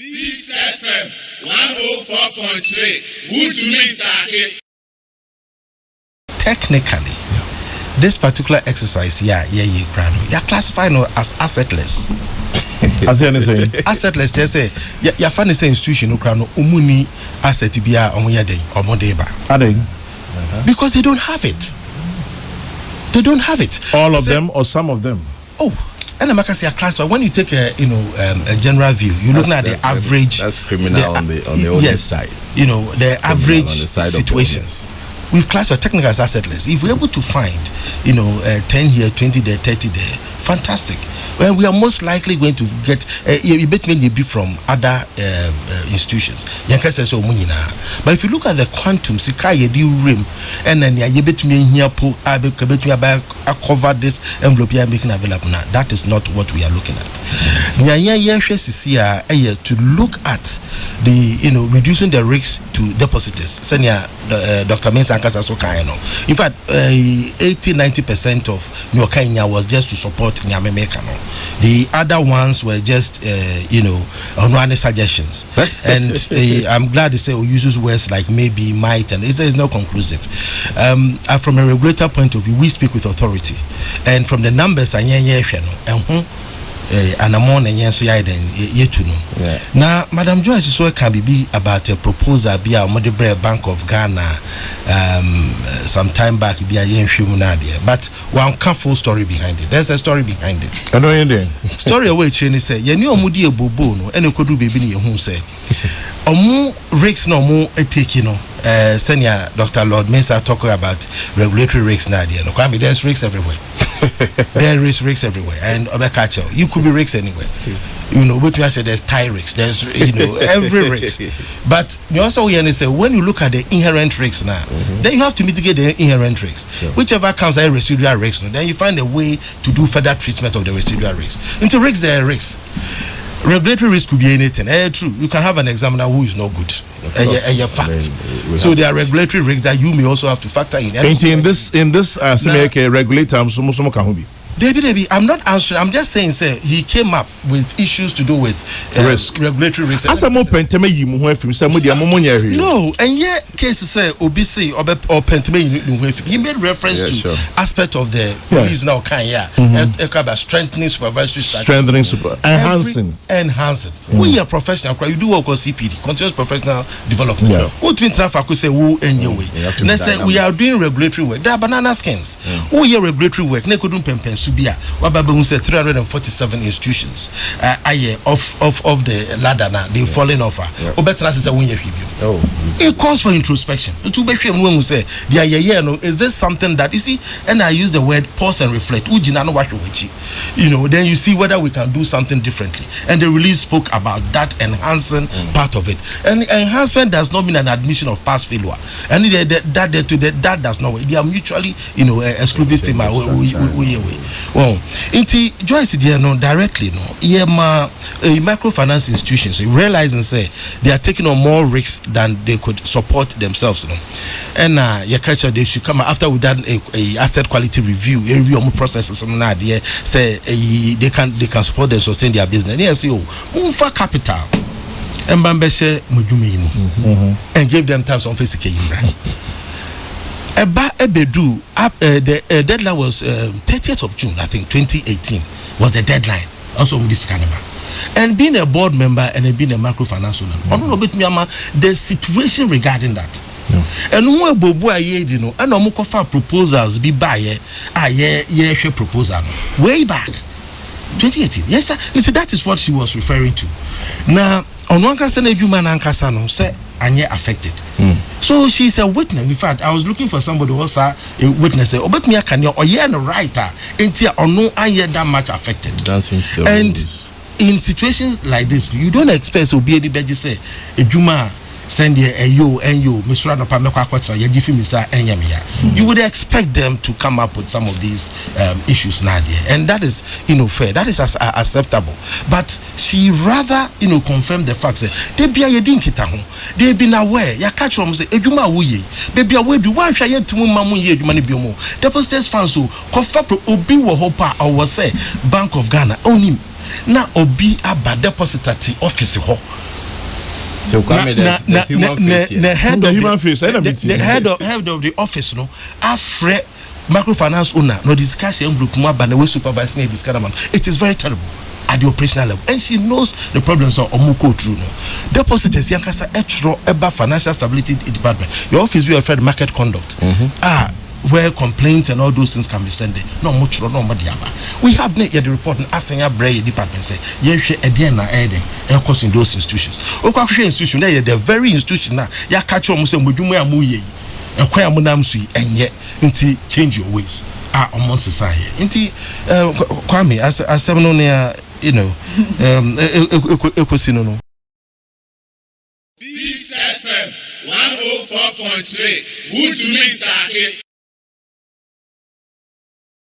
Peace FM 104.3. Good to meet you. Technically, this particular exercise, you classify as assetless. Assetless, just say, you find the institution, umuni asset biya omuyade omodeba. Because they don't have it. They don't have it. All of them or some of them? Oh. And I'm say a class. When you take a general view, you're looking at the average. That's criminal on the other side. The average situation. We've classified technical as assetless. If we're able to find 10 here, 20 there, 30 there, fantastic. Well, we are most likely going to get a bit maybe from other institutions. But if you look at the quantum, rim, and then you bet me here cover this envelope you are making available now. That is not what we are looking at. To look at the reducing the risks to depositors. Dr. Mensa in fact, 80-90% of Nyokanya was just to support Nyamemekano. The other ones were just on suggestions. And I'm glad to say we use words like maybe, might, and it's not conclusive. From a regulator point of view, we speak with authority, and from the numbers and among and yes, now, Madam Joyce so can be about a proposal be a Modibre Bank of Ghana some time back be a but one full story behind it. There's a story behind it. I know you story away Cheney say, you knew Mudi a bobo, and you could do baby who say, more risks no more a take, senior Dr. Lord Mensa talking about regulatory risks now. There's risks everywhere. There is risks everywhere, and Obekacho, you could be risks anywhere. But I say there's tie risks, there's every risk. But you also say when you look at the inherent risks now, then you have to mitigate the inherent risks. Whichever comes as residual risks, then you find a way to do further treatment of the residual risks. Into risks, there are risks. Regulatory risk could be anything. True, you can have an examiner who is not good. A fact. So there are regulatory risks that you may also have to factor in. In this regulator, Debbie, I'm not answering. I'm just saying, sir, he came up with issues to do with risk, regulatory risks. As a more pentame, no, and yet cases say OBC or pentame. He made reference to aspect of the police now strengthening supervisory structure, enhancing. We are professional. You do work on CPD, continuous professional development. What means I could say who anyway? Let's say we are doing regulatory work. There are banana skins. Who here regulatory work? Ne could do pempen. Subia, Wababa said 347 institutions of the ladder now, they're falling off. It calls for introspection. Is this something that you see? And I use the word pause and reflect. Then you see whether we can do something differently. And the release spoke about that enhancing part of it. And enhancement does not mean an admission of past failure. And that does not. They are mutually, exclusive. Well, inti Joyce directly microfinance institutions realizing say they are taking on more risks than they could support themselves. And they should come after we done a asset quality review of processes say they can support and sustain their business. Yes, move for capital and and give them terms on physical. The deadline was 30th of June, I think, 2018 was the deadline. Also with this carnival. And being a board member and being a microfinance owner, I don't know about the situation regarding that. And who are Bobo and Omukofa proposals be by proposal way back 2018. Yes, sir. You see, that is what she was referring to. Now, on one case, Ankasano said, affected. So she's a witness. In fact, I was looking for somebody who was a witness. But me, can you or a writer until or no, I hear that much affected. And in situations like this, you don't expect to be able to say, Juma send you Mr. You would expect them to come up with some of these issues, Nadia, and that is fair. That is acceptable. But she rather confirmed the fact that they've been aware. Ya catch from say ejuma wuye baby away be one hwa yet mu mamu ye ejuma ne biomo depositors fans so kofa obi wo hopa or say Bank of Ghana onim na obi aba depository office ho the head of the office no afre microfinance owner no discussion group mu aba na we supervising this kind of man. It is very terrible at the operational level, and she knows the problems of omuko through no depositors yankasa etro eba financial stability department. Your office be afraid market conduct where complaints and all those things can be sent there. No much no madiaba. We have the report and asking our brain department say yenhwe eden na eden e in those institutions. Okwa institution the very institution na ya catch omo say modwumu ya mu ye ekwa amunam so enye nti change your ways among society. Nti Kwame asem no ne you know ekosino no BFM 104.3 Good to meet